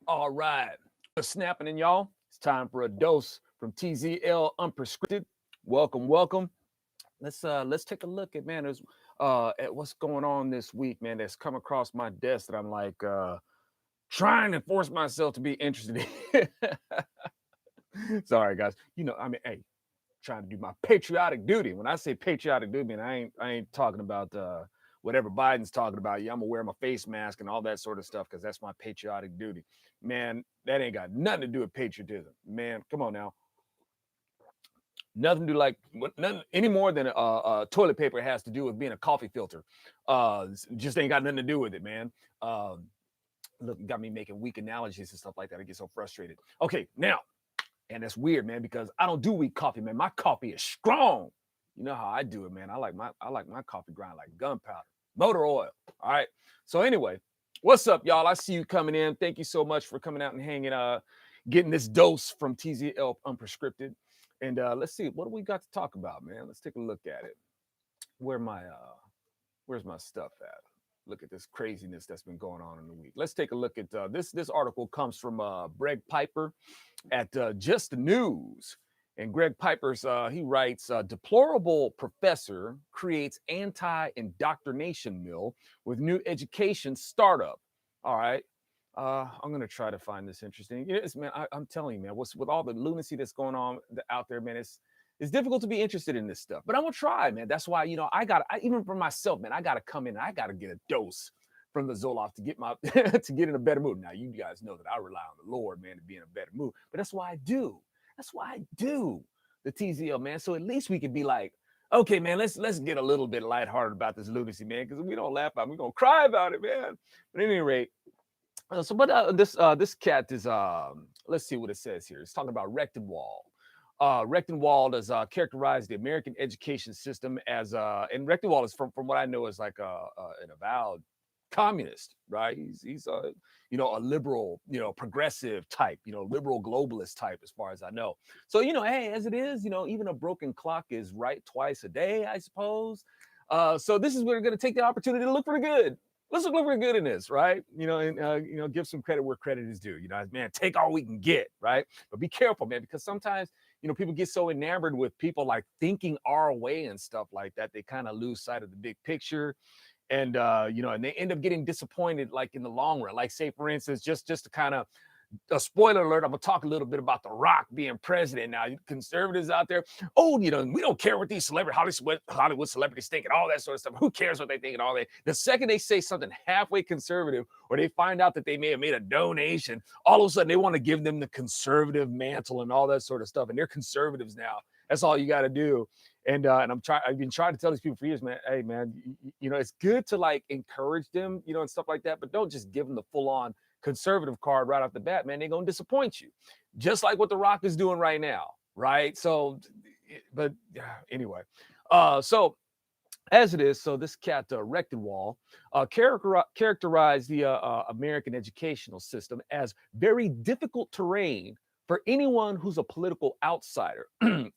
All right. What's snapping in y'all? It's time for a dose from TZL Unprescripted. Welcome, welcome. Let's take a look at there's at what's going on this week, man, that's come across my desk that I'm like trying to force myself to be interested in. Sorry guys. Hey, trying to do my patriotic duty. When I say patriotic duty, man, I ain't talking about whatever Biden's talking about. Yeah, I'm gonna wear my face mask and all that sort of stuff because that's my patriotic duty. Man, that ain't got nothing to do with patriotism. Man, come on now. Nothing to do like nothing any more than toilet paper has to do with being a coffee filter. Just ain't got nothing to do with it, man. Look, got me making weak analogies and stuff like that. I get so frustrated. Okay, now, and that's weird, man, because I don't do weak coffee, man. My coffee is strong. You know how I do it, man. I like my coffee grind like gunpowder, motor oil. All right. So anyway, what's up, y'all? I see you coming in. Thank you so much for coming out and hanging, getting this dose from TZL Unprescripted. And let's see, what do we got to talk about, man? Let's take a look at it. Where's my stuff at? Look at this craziness that's been going on in the week. Let's take a look at this article comes from Greg Piper at Just the News. And Greg Piper's he writes, deplorable professor creates anti-indoctrination mill with new education startup. All right. I'm gonna try to find this interesting. Man, I'm telling you, man, with all the lunacy that's going on out there, man, it's difficult to be interested in this stuff. But I'm gonna try, man. That's why even for myself, man, I gotta come in. I gotta get a dose from the Zoloft to get my to get in a better mood. Now, you guys know that I rely on the Lord, man, to be in a better mood. But that's why I do. That's why I do the TZL, man. So at least we can be like, okay, man, let's get a little bit lighthearted about this lunacy, man, because we don't laugh about it, we're gonna cry about it, man. But at any rate. This cat is let's see what it says here. It's talking about Rechtenwald. Rechtenwald has characterized the American education system as and Rechtenwald is from what I know is like an avowed communist, right? He's a a liberal, progressive type, liberal globalist type as far as I know. So hey, as it is, even a broken clock is right twice a day, I suppose. So this is where we're going to take the opportunity to look for the good. Let's look for good in this, right? And give some credit where credit is due. Man, take all we can get, right? But be careful, man, because sometimes people get so enamored with people like thinking our way and stuff like that, they kind of lose sight of the big picture, and and they end up getting disappointed, like in the long run. Like, say for instance, just to kind of a spoiler alert, I'm gonna talk a little bit about The Rock being president. Now, conservatives out there, we don't care what these Hollywood celebrities think and all that sort of stuff. Who cares what they think and all that? The second they say something halfway conservative, or they find out that they may have made a donation, all of a sudden they want to give them the conservative mantle and all that sort of stuff. And they're conservatives now. That's all you got to do. And I've been trying to tell these people for years, man. Hey, man, it's good to like encourage them, and stuff like that, but don't just give them the full on conservative card right off the bat, man. They're gonna disappoint you, just like what The Rock is doing right now, right? So, but anyway, so as it is, so this cat Rechtenwald characterized the American educational system as very difficult terrain for anyone who's a political outsider,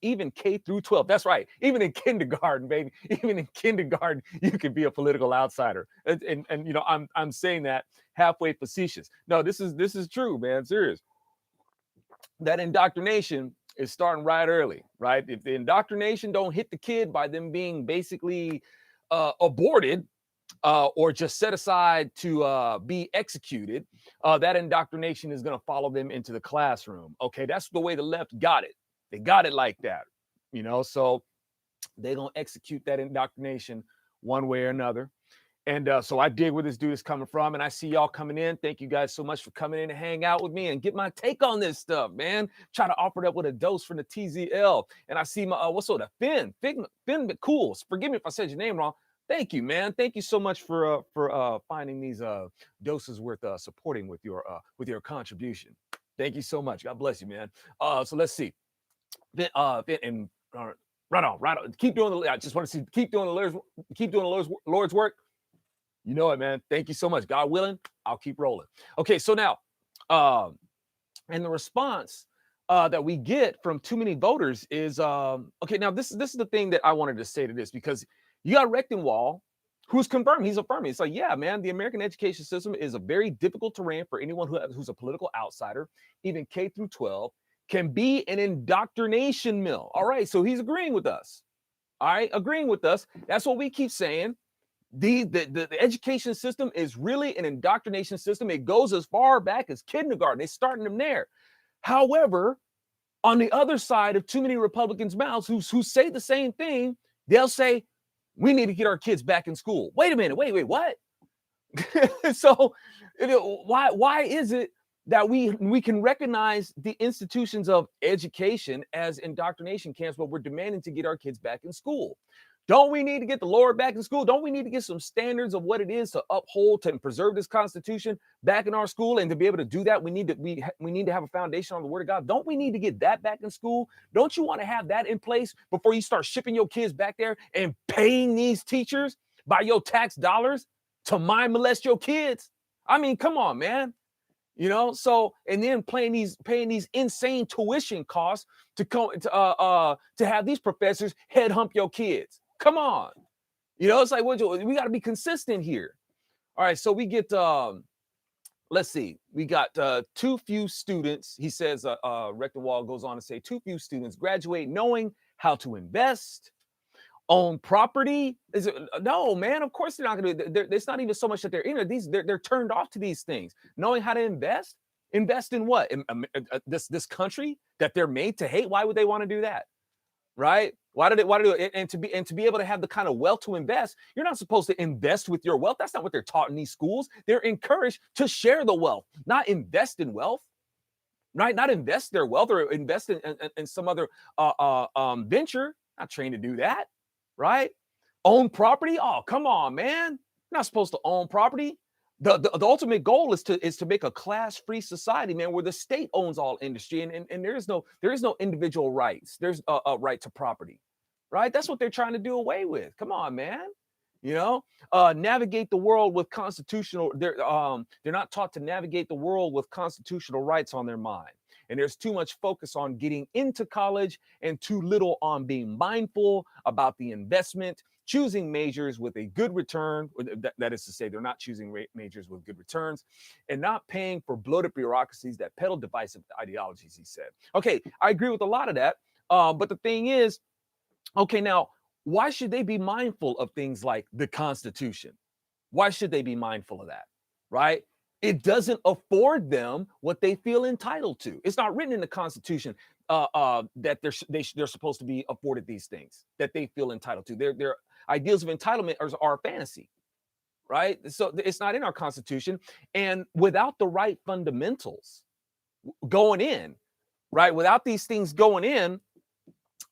even K through 12. That's right. Even in kindergarten, baby. Even in kindergarten, you can be a political outsider. And I'm saying that halfway facetious. No, this is true, man. Serious. That indoctrination is starting right early, right? If the indoctrination don't hit the kid by them being basically aborted, or just set aside to be executed, that indoctrination is going to follow them into the classroom. Okay, that's the way the left got it. They got it like that, so they're going to execute that indoctrination one way or another. And so I dig where this dude is coming from, and I see y'all coming in. Thank you guys so much for coming in and hang out with me and get my take on this stuff, man. Try to offer it up with a dose from the TZL. And I see my, Finn McCool. Forgive me if I said your name wrong. Thank you, man. Thank you so much for finding these doses worth supporting with your contribution. Thank you so much. God bless you, man. So let's see. Right on. Keep doing the. I just want to see. Keep doing the Lord's work. You know it, man. Thank you so much. God willing, I'll keep rolling. Okay, so now, and the response that we get from too many voters is okay. Now this is the thing that I wanted to say to this, because you got Rechtenwald, who's confirming, he's affirming. It's like, yeah, man, the American education system is a very difficult terrain for anyone who's a political outsider. Even K through 12 can be an indoctrination mill. All right, so he's agreeing with us. All right, agreeing with us. That's what we keep saying. The education system is really an indoctrination system. It goes as far back as kindergarten. They're starting them there. However, on the other side of too many Republicans' mouths who say the same thing, they'll say, we need to get our kids back in school. Wait a minute, wait, what? So why is it that we can recognize the institutions of education as indoctrination camps, but we're demanding to get our kids back in school? Don't we need to get the Lord back in school? Don't we need to get some standards of what it is to uphold and preserve this Constitution back in our school? And to be able to do that, we need to have a foundation on the Word of God. Don't we need to get that back in school? Don't you want to have that in place before you start shipping your kids back there and paying these teachers by your tax dollars to mind molest your kids? I mean, come on, man. So, and then paying these insane tuition costs to have these professors head hump your kids. Come on. It's like, we got to be consistent here. All right, so we get let's see, we got too few students. He says, Rector Wall goes on to say, too few students graduate knowing how to invest, own property. No, man, of course they're not going to. It's not even so much that they're turned off to these things. Knowing how to invest in what? In this country that they're made to hate. Why would they want to do that? Right? Why do it? And to be able to have the kind of wealth to invest, you're not supposed to invest with your wealth. That's not what they're taught in these schools. They're encouraged to share the wealth, not invest in wealth. Right? Not invest their wealth or invest in some other venture. Not trained to do that. Right? Own property? Oh, come on, man. You're not supposed to own property. The ultimate goal is to make a class-free society, man, where the state owns all industry and there is no individual rights. There's a right to property, right? That's what they're trying to do away with. Come on, man. Navigate the world with constitutional. They're not taught to navigate the world with constitutional rights on their mind. And there's too much focus on getting into college and too little on being mindful about the investment, choosing majors with a good return. That is to say, they're not choosing majors with good returns and not paying for bloated bureaucracies that peddle divisive ideologies, he said. Okay, I agree with a lot of that. But the thing is, okay, now, why should they be mindful of things like the Constitution? Why should they be mindful of that, right? It doesn't afford them what they feel entitled to. It's not written in the Constitution that they're supposed to be afforded these things that they feel entitled to. Their ideals of entitlement are fantasy, right? So it's not in our Constitution. And without the right fundamentals going in, right? Without these things going in,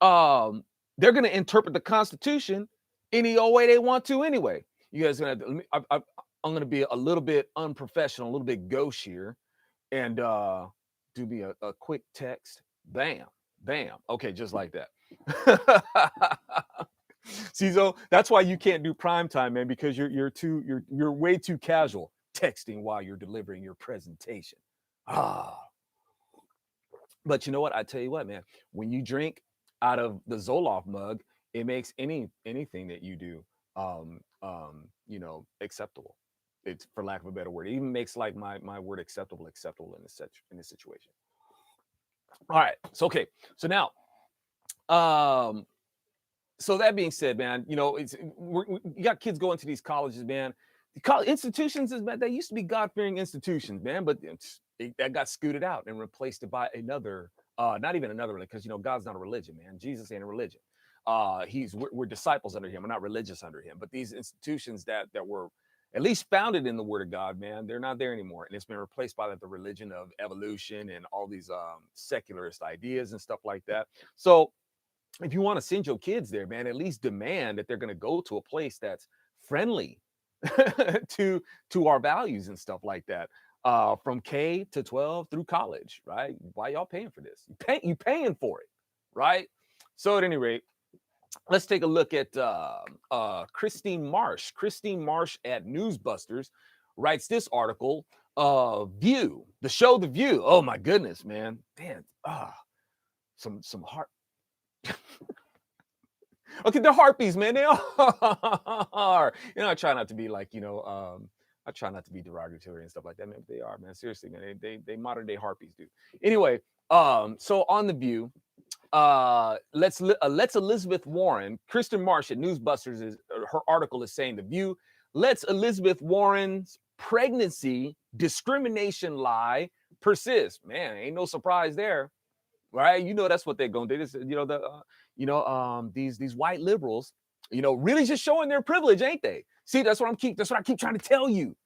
they're going to interpret the Constitution any old way they want to anyway. You guys are going to, I'm going to be a little bit unprofessional, a little bit gauche here and do me a quick text. Bam, bam. Okay, just like that. See, so that's why you can't do prime time, man, because you're way too casual texting while you're delivering your presentation. But you know what? I tell you what, man, when you drink out of the Zoloft mug, it makes anything that you do acceptable. It's, for lack of a better word, it even makes like my word acceptable in this situation. All right. So okay. So now so that being said, man, you got kids going to these colleges, man. The college institutions they used to be God-fearing institutions, man, but that got scooted out and replaced by another, not even another, because God's not a religion, man. Jesus ain't a religion. We're disciples under him. We're not religious under him. But these institutions that were at least founded in the Word of God, man, they're not there anymore, and it's been replaced by the religion of evolution and all these secularist ideas and stuff like that. So if you want to send your kids there, man, at least demand that they're going to go to a place that's friendly to our values and stuff like that. From K to 12 through college, right? Why y'all paying for this? You paying for it, right? So at any rate, let's take a look at Christine Marsh. Christine Marsh at Newsbusters writes this article, View, the show The View. Oh my goodness, man. Man, some heart. Okay, they're harpies, man. They are. You know, I try not to be like, I try not to be derogatory and stuff like that, man. But they are, man. Seriously, man. They modern day harpies, dude. Anyway, so on The View, let's Elizabeth Warren, Kristen Marsh at Newsbusters her article is saying The View lets Elizabeth Warren's pregnancy discrimination lie persist. Man, ain't no surprise there, right? You know that's what they're going to do. This, these white liberals, really just showing their privilege, ain't they? See, that's what I keep trying to tell you,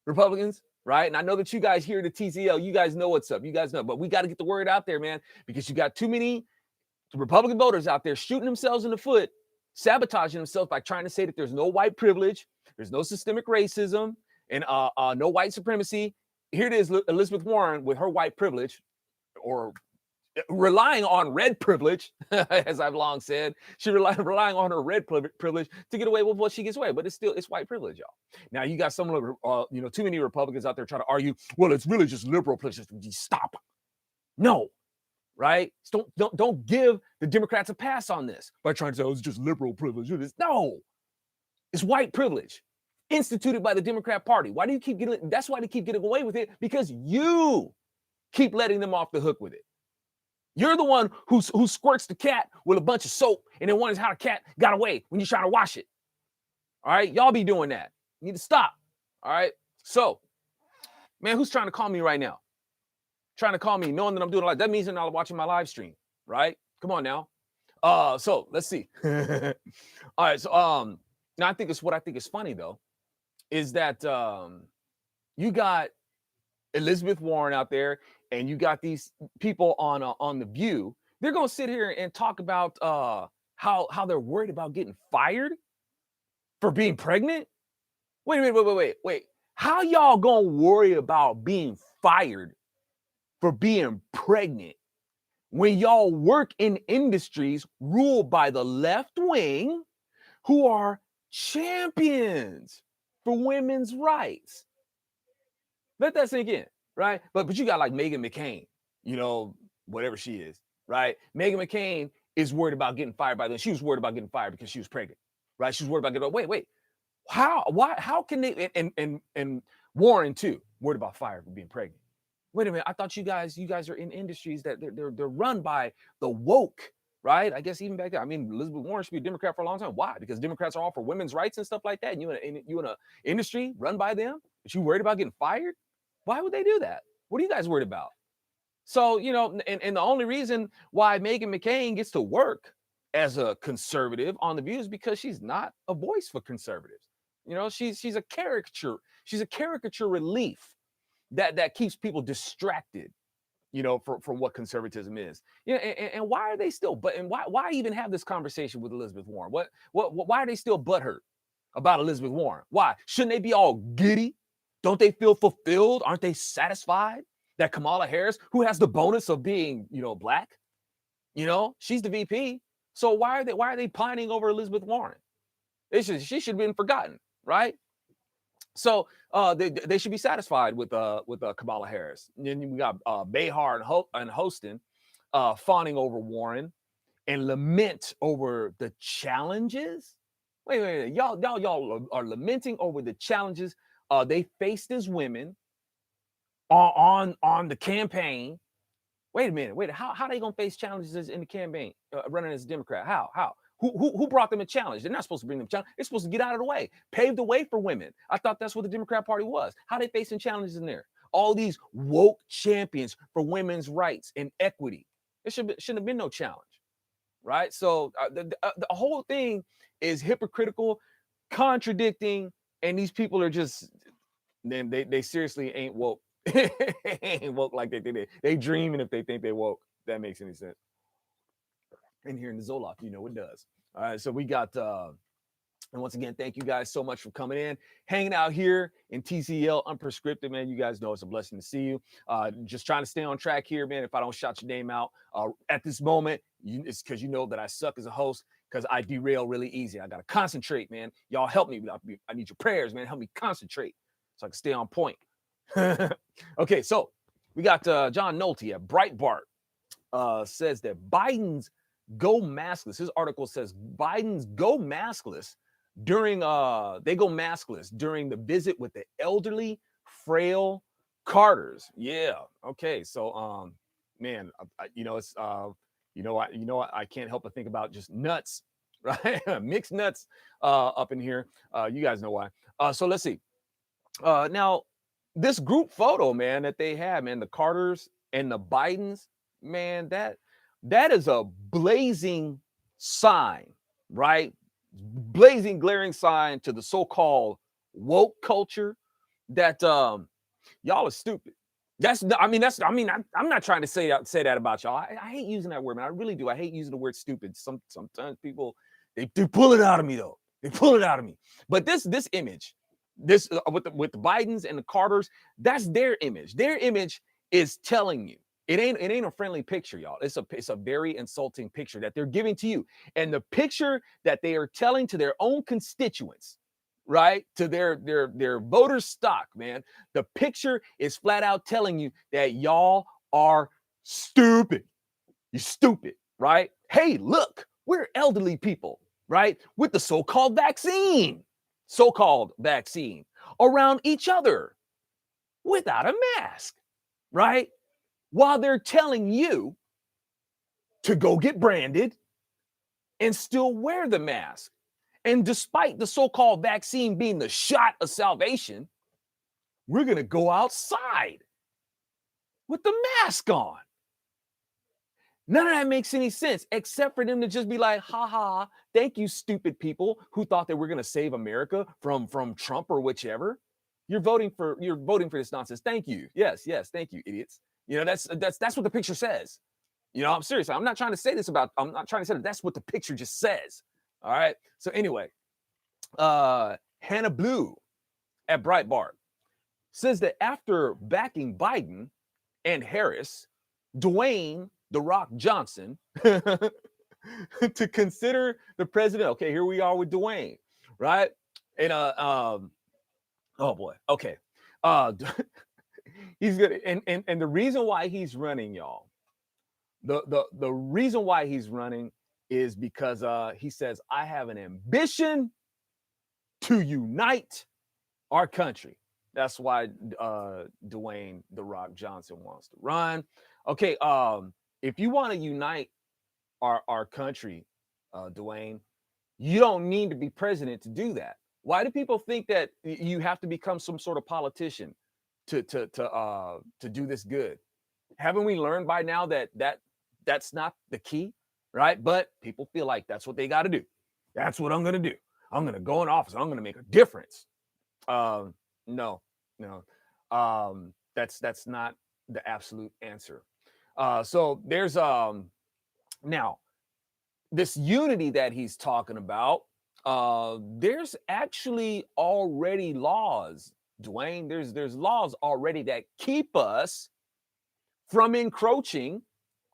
Republicans. Right. And I know that you guys here at the TZL, you guys know what's up. You guys know, but we got to get the word out there, man, because you got too many Republican voters out there shooting themselves in the foot, sabotaging themselves by trying to say that there's no white privilege, there's no systemic racism, and no white supremacy. Here it is, Elizabeth Warren with her white privilege, or relying on red privilege, as I've long said. She relying on her red privilege to get away with what she gets away, but it's white privilege, y'all. Now you got some of too many Republicans out there trying to argue, well, it's really just liberal privilege. Stop. No. Right? Don't give the Democrats a pass on this by trying to say, oh, it's just liberal privilege. No, it's white privilege instituted by the Democrat Party. Why do you keep getting? That's why they keep getting away with it, because you keep letting them off the hook with it. You're the one who squirts the cat with a bunch of soap and then wonders how the cat got away when you're trying to wash it. All right, y'all be doing that. You need to stop. All right. So, man, who's trying to call me right now? Trying to call me, knowing that I'm doing a lot. That means they're not watching my live stream, right? Come on now. So let's see. All right. So now what I think is funny though, is that you got Elizabeth Warren out there, and you got these people on The View. They're gonna sit here and talk about how they're worried about getting fired for being pregnant. Wait. How y'all gonna worry about being fired for being pregnant when y'all work in industries ruled by the left wing, who are champions for women's rights? Let that sink in, right? But you got like Meghan McCain, whatever she is, right? Meghan McCain is worried about getting fired by them. She was worried about getting fired because she was pregnant, right? She was worried about getting, wait. How can they, and Warren too, worried about fire for being pregnant. Wait a minute, I thought you guys are in industries that they're run by the woke, right? I guess even back then, I mean, Elizabeth Warren should be a Democrat for a long time. Why? Because Democrats are all for women's rights and stuff like that. And you in an industry run by them, but you worried about getting fired? Why would they do that? What are you guys worried about? So, and the only reason why Meghan McCain gets to work as a conservative on The View is because she's not a voice for conservatives. She's a caricature. She's a caricature relief that keeps people distracted, from what conservatism is. And why are they still? Why even have this conversation with Elizabeth Warren? Why are they still butthurt about Elizabeth Warren? Why shouldn't they be all giddy? Don't they feel fulfilled? Aren't they satisfied that Kamala Harris, who has the bonus of being, black, she's the VP? So why are they pining over Elizabeth Warren? She should have been forgotten, right? So they should be satisfied with Kamala Harris. And then we got Behar and Hostin fawning over Warren and lament over the challenges. Wait, y'all are lamenting over the challenges they faced as women on the campaign. Wait a minute. How are they gonna face challenges in the campaign running as a Democrat? How? Who brought them a challenge? They're not supposed to bring them a challenge. They're supposed to get out of the way, pave the way for women. I thought that's what the Democrat Party was. How are they facing challenges in there? All these woke champions for women's rights and equity. There shouldn't have been no challenge, right? So the whole thing is hypocritical, contradicting, and these people are just, then they seriously ain't woke. Ain't woke like they think they dreaming if they think they woke. If that makes any sense. And here in the Zoloft, it does. All right, so we got, and once again, thank you guys so much for coming in, hanging out here in TZL Unprescripted, man. You guys know it's a blessing to see you. Just trying to stay on track here, man. If I don't shout your name out at this moment, it's because you know that I suck as a host, because I derail really easy. I got to concentrate, man. Y'all help me. I need your prayers, man. Help me concentrate so I can stay on point. Okay, so we got John Nolte at Breitbart says that Biden's go maskless. His article says Biden's go maskless during they go maskless during the visit with the elderly, frail Carters. Yeah. Okay. So man, it's I can't help but think about just nuts, right? Mixed nuts up in here. You guys know why. So let's see. Now this group photo, man, that they have, man, the Carters and the Bidens, man, that is a blazing sign, right? Blazing, glaring sign to the so-called woke culture that y'all are stupid. I'm not trying to say that about y'all. I hate using that word, man. I really do. I hate using the word stupid. Sometimes people they pull it out of me though. They pull it out of me. But this image, this with the Bidens and the Carters, that's their image. Their image is telling you it ain't a friendly picture, y'all. It's a very insulting picture that they're giving to you, and the picture that they are telling to their own constituents, right, to their voter stock, man. The picture is flat out telling you that y'all are stupid. You're stupid, right? Hey, look, we're elderly people, right, with the so-called vaccine around each other without a mask, right? While they're telling you to go get branded and still wear the mask. And despite the so-called vaccine being the shot of salvation, we're going to go outside with the mask on. None of that makes any sense, except for them to just be like, ha ha, thank you, stupid people who thought that we're going to save America from Trump or whichever. You're voting for this nonsense. Thank you. Yes, thank you, idiots. That's what the picture says. I'm serious. I'm not trying to say that. That's what the picture just says. All right. So anyway, Hannah Bleau at Breitbart says that after backing Biden and Harris, Dwayne "The Rock" Johnson to consider the president. Okay, here we are with Dwayne, right? And oh boy, okay. He's good, and the reason why he's running, y'all. The reason why he's running is because he says, I have an ambition to unite our country. That's why Dwayne "The Rock" Johnson wants to run. Okay, if you want to unite our country, Dwayne, you don't need to be president to do that. Why do people think that you have to become some sort of politician to do this good? Haven't we learned by now that that's not the key, right? But people feel like that's what they got to do. That's what I'm going to do. I'm going to go in office. I'm going to make a difference. No. That's not the absolute answer. So there's now this unity that he's talking about. There's actually already laws, Dwayne. There's laws already that keep us from encroaching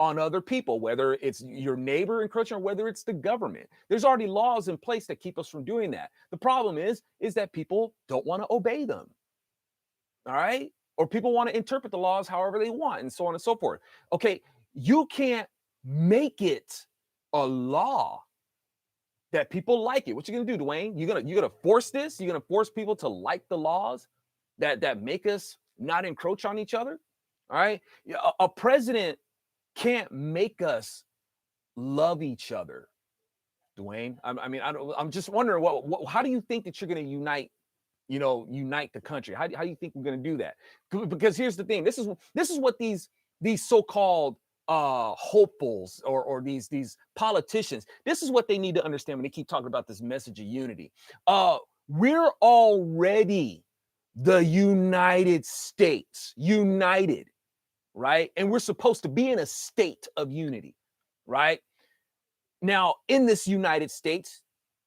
on other people, whether it's your neighbor encroaching or whether it's the government. There's already laws in place that keep us from doing that. The problem is that people don't want to obey them. All right? Or people want to interpret the laws however they want, and so on and so forth. Okay, you can't make it a law that people like it. What you gonna do, Dwayne? You gonna force this? You gonna force people to like the laws that make us not encroach on each other? All right. A president can't make us love each other, Dwayne. I'm just wondering how do you think that you're going to unite the country? How do you think we're going to do that? Because here's the thing. This is what these so-called hopefuls or these politicians, this is what they need to understand when they keep talking about this message of unity. We're already the United States, united, right? And we're supposed to be in a state of unity, right? Now, in this United States,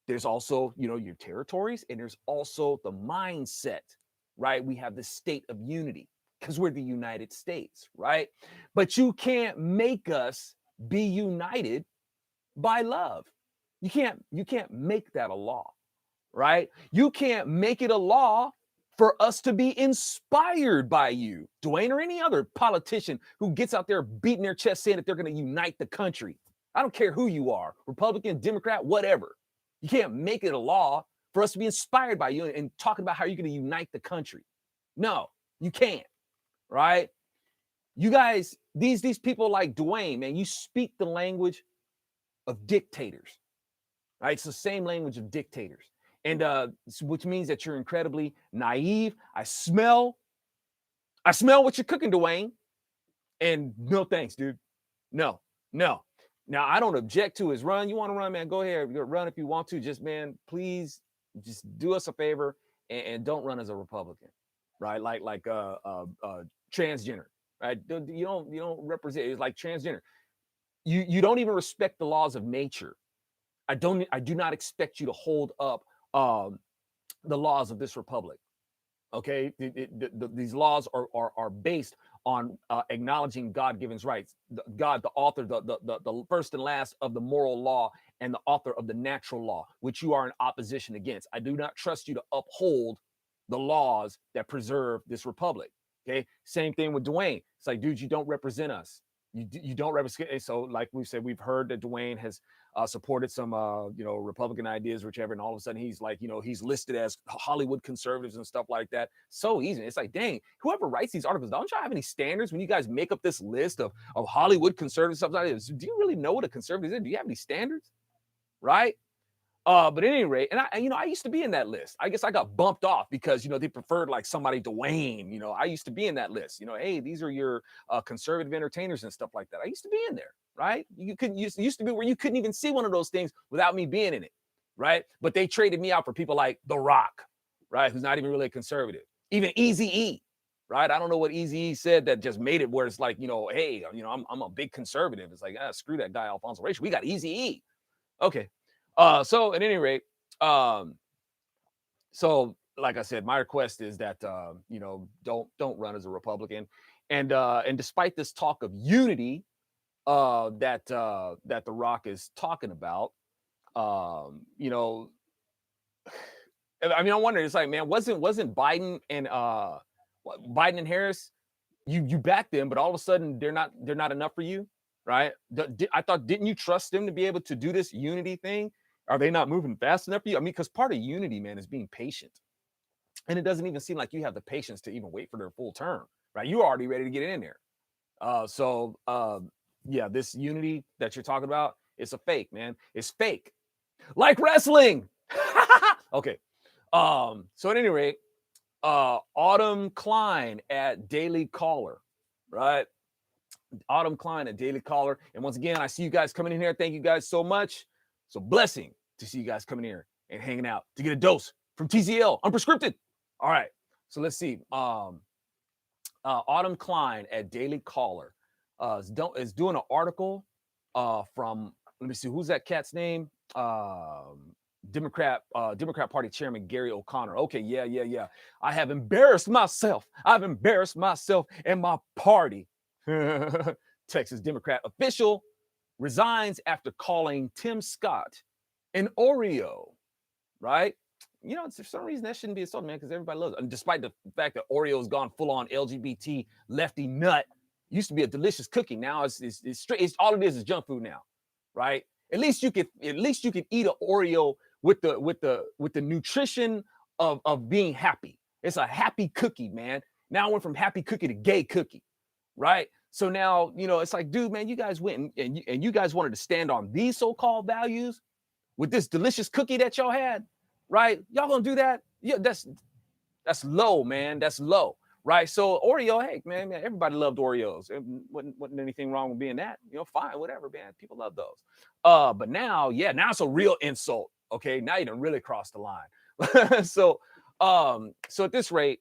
there's also, your territories, and there's also the mindset, right? We have the state of unity because we're the United States, right? But you can't make us be united by love. You can't make that a law, right? You can't make it a law for us to be inspired by you, Dwayne, or any other politician who gets out there beating their chest saying that they're going to unite the country. I don't care who you are, Republican, Democrat, whatever. You can't make it a law for us to be inspired by you and talking about how you're going to unite the country. No, you can't, right? You guys, these people like Dwayne, man, you speak the language of dictators, right? It's the same language of dictators. And which means that you're incredibly naive. I smell what you're cooking, Dwayne. And no thanks, dude. No. Now, I don't object to his run. You want to run, man? Go ahead. Run if you want to. Just, man, please just do us a favor and don't run as a Republican, right? Like transgender, right? You don't represent. It's like transgender. You don't even respect the laws of nature. I do not expect you to hold up the laws of this republic. Okay, these laws are based on acknowledging God-given rights. God, the author, the first and last of the moral law, and the author of the natural law, which you are in opposition against. I do not trust you to uphold the laws that preserve this republic. Okay, same thing with Dwayne. It's like, dude, you don't represent us. You don't represent. So, like we said, we've heard that Dwayne has supported some Republican ideas, whichever, and all of a sudden he's like, he's listed as Hollywood conservatives and stuff like that. So easy. It's like, dang, whoever writes these articles, don't y'all have any standards when you guys make up this list of Hollywood conservatives, stuff like this? Do you really know what a conservative is? Do you have any standards? Right? But at any rate, and I used to be in that list. I guess I got bumped off because they preferred like somebody Dwayne. I used to be in that list. Hey, these are your conservative entertainers and stuff like that. I used to be in there, right? Used to be where you couldn't even see one of those things without me being in it, right? But they traded me out for people like The Rock, right? Who's not even really a conservative. Even Eazy-E, right? I don't know what Eazy-E said that just made it where it's like, hey, I'm a big conservative. It's like, screw that guy Alfonso Reyes. We got Eazy-E. Okay. So at any rate, so like I said, my request is that don't run as a Republican, and despite this talk of unity that The Rock is talking about, I wonder. It's like, man, wasn't Biden and Harris? You backed them, but all of a sudden they're not enough for you, right? I thought, didn't you trust them to be able to do this unity thing? Are they not moving fast enough for you? Because part of unity, man, is being patient. And it doesn't even seem like you have the patience to even wait for their full term, right? You're already ready to get in there. Yeah, this unity that you're talking about, it's a fake, man. It's fake. Like wrestling. Okay. So at any rate, Autumn Klein at Daily Caller, right? Autumn Klein at Daily Caller. And once again, I see you guys coming in here. Thank you guys so much. So blessing to see you guys coming here and hanging out to get a dose from TZL Unprescripted. All right. So let's see. Autumn Klein at Daily Caller is doing an article from, let me see, who's that cat's name? Democrat Party Chairman Gary O'Connor. Okay, yeah. I have embarrassed myself. I've embarrassed myself and my party. Texas Democrat official resigns after calling Tim Scott an Oreo, right? For some reason that shouldn't be insulting, man, because everybody loves it. And despite the fact that Oreo's gone full on LGBT lefty nut, used to be a delicious cookie. Now it's straight. It's all it is junk food now, right? At least you could eat an Oreo with the nutrition of being happy. It's a happy cookie, man. Now I went from happy cookie to gay cookie, right? So now, it's like, dude, man, you guys went and you guys wanted to stand on these so-called values with this delicious cookie that y'all had, right? Y'all gonna do that? Yeah, that's low, man. That's low, right? So Oreo, hey, man, everybody loved Oreos. It wasn't anything wrong with being that. Fine, whatever, man. People love those. But now it's a real insult. Okay, now you done really crossed the line. So at this rate,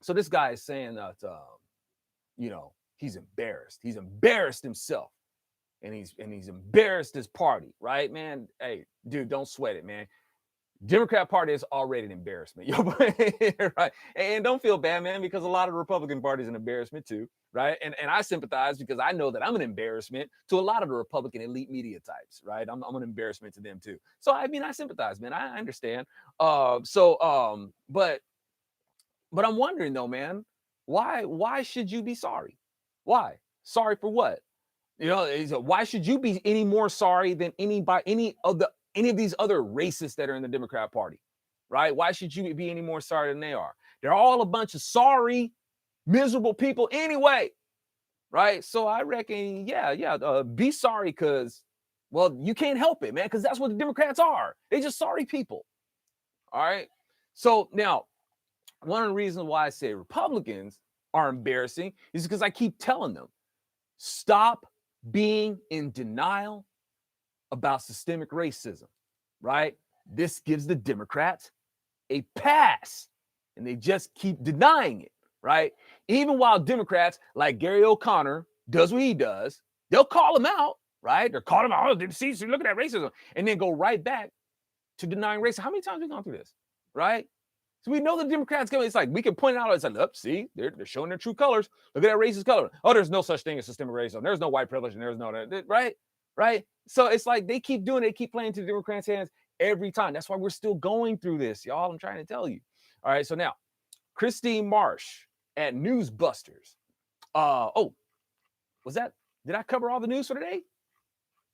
so this guy is saying that he's embarrassed. He's embarrassed himself. And he's embarrassed his party, right, man? Hey, dude, don't sweat it, man. Democrat Party is already an embarrassment, right? And don't feel bad, man, because a lot of the Republican Party is an embarrassment too, right? And I sympathize because I know that I'm an embarrassment to a lot of the Republican elite media types, right? I'm an embarrassment to them too. So I sympathize, man. I understand. But I'm wondering though, man, why should you be sorry? Why? Sorry for what? You know, why should you be any more sorry than any of these other racists that are in the Democrat Party, right? Why should you be any more sorry than they are? They're all a bunch of sorry, miserable people anyway, right? So I reckon, be sorry because, well, you can't help it, man, because that's what the Democrats are. They just sorry people. All right. So now, one of the reasons why I say Republicans are embarrassing is because I keep telling them, stop being in denial about systemic racism, right? This gives the Democrats a pass, and they just keep denying it, right? Even while Democrats like Gary O'Connor does what he does, they'll call him out, right? They're calling him out, oh, see, look at that racism, and then go right back to denying racism. How many times have we gone through this, right? So we know the Democrats coming. It's like we can point it out. It's like, up, see, they're showing their true colors. Look at that racist color. Oh, there's no such thing as systemic racism. There's no white privilege, and there's no right. So it's like they keep doing it. They keep playing to the Democrats' hands every time. That's why we're still going through this, y'all. I'm trying to tell you. All right. So now, Christine Marsh at Newsbusters. Did I cover all the news for today?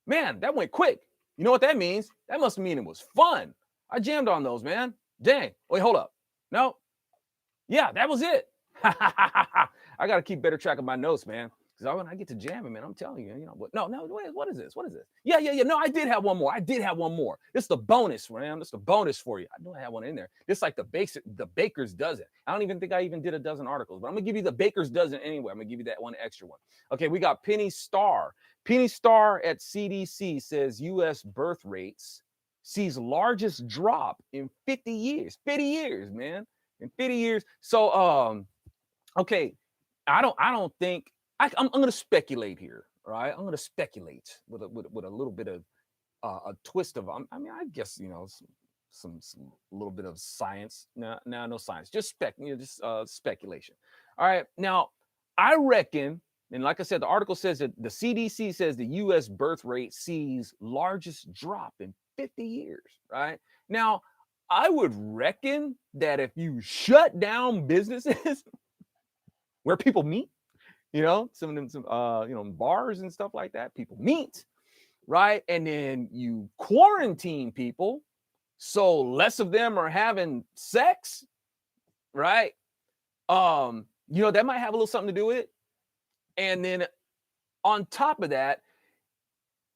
Man, that went quick. You know what that means? That must mean it was fun. I jammed on those, man. Dang. Wait, hold up. No. Yeah, that was it. I got to keep better track of my notes, man. Because when I get to jamming, man, I'm telling you, what? No, what is this? What is this? Yeah. No, I did have one more. This is the bonus, Ram. This is the bonus for you. I know I have one in there. This is like the Baker's Dozen. I don't even think I even did a dozen articles, but I'm going to give you the Baker's Dozen anyway. I'm going to give you that one extra one. Okay, we got Penny Starr. Penny Starr at CDC says U.S. birth rates sees largest drop in 50 years. 50 years, man. In 50 years. So, okay, I don't think I'm going to speculate here, right? I'm going to speculate with a little bit of a twist of, I mean, I guess, some little bit of science. No science, just speculation. All right. Now, I reckon, and like I said, the article says that the CDC says the U.S. birth rate sees largest drop in 50 years, right? Now, I would reckon that if you shut down businesses where people meet, some bars and stuff like that, people meet, right? And then you quarantine people, so less of them are having sex, right? That might have a little something to do with it. And then on top of that,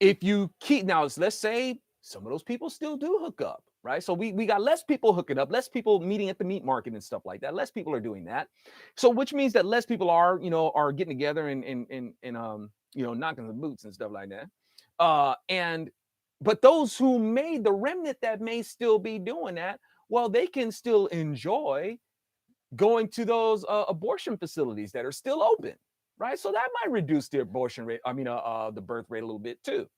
if you keep, now let's say some of those people still do hook up, right? So we got less people hooking up, less people meeting at the meat market and stuff like that. Less people are doing that. So which means that less people are getting together and knocking the boots and stuff like that. But those who made the remnant that may still be doing that, well, they can still enjoy going to those abortion facilities that are still open, right? So that might reduce the abortion rate. The birth rate a little bit too.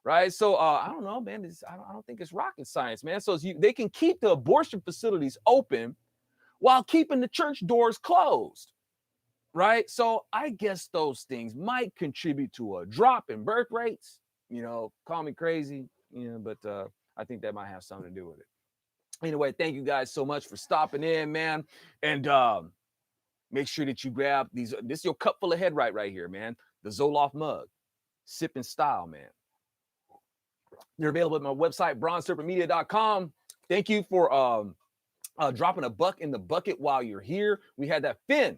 Right. So I don't know, man. I don't think it's rocket science, man. So they can keep the abortion facilities open while keeping the church doors closed. Right. So I guess those things might contribute to a drop in birth rates. Call me crazy, but I think that might have something to do with it. Anyway, thank you guys so much for stopping in, man. And make sure that you grab these. This is your cup full of head right here, man. The Zoloft mug. Sip in style, man. They're available at my website, bronzeserpentmedia.com. Thank you for dropping a buck in the bucket while you're here. We had that. Finn,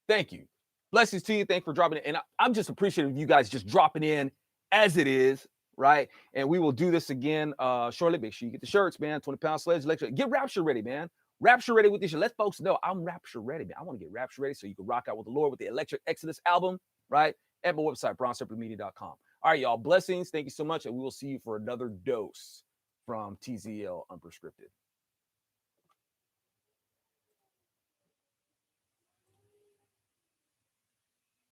thank you. Blessings to you. Thanks for dropping it. And I'm just appreciative of you guys just dropping in as it is, right? And we will do this again shortly. Make sure you get the shirts, man. 20-pound sledge, electric. Get Rapture ready, man. Rapture ready with this shirt. Let folks know I'm Rapture ready, man. I want to get Rapture ready so you can rock out with the Lord with the Electric Exodus album, right? At my website, bronzeserpentmedia.com. All right, y'all. Blessings. Thank you so much. And we will see you for another dose from TZL Unprescripted.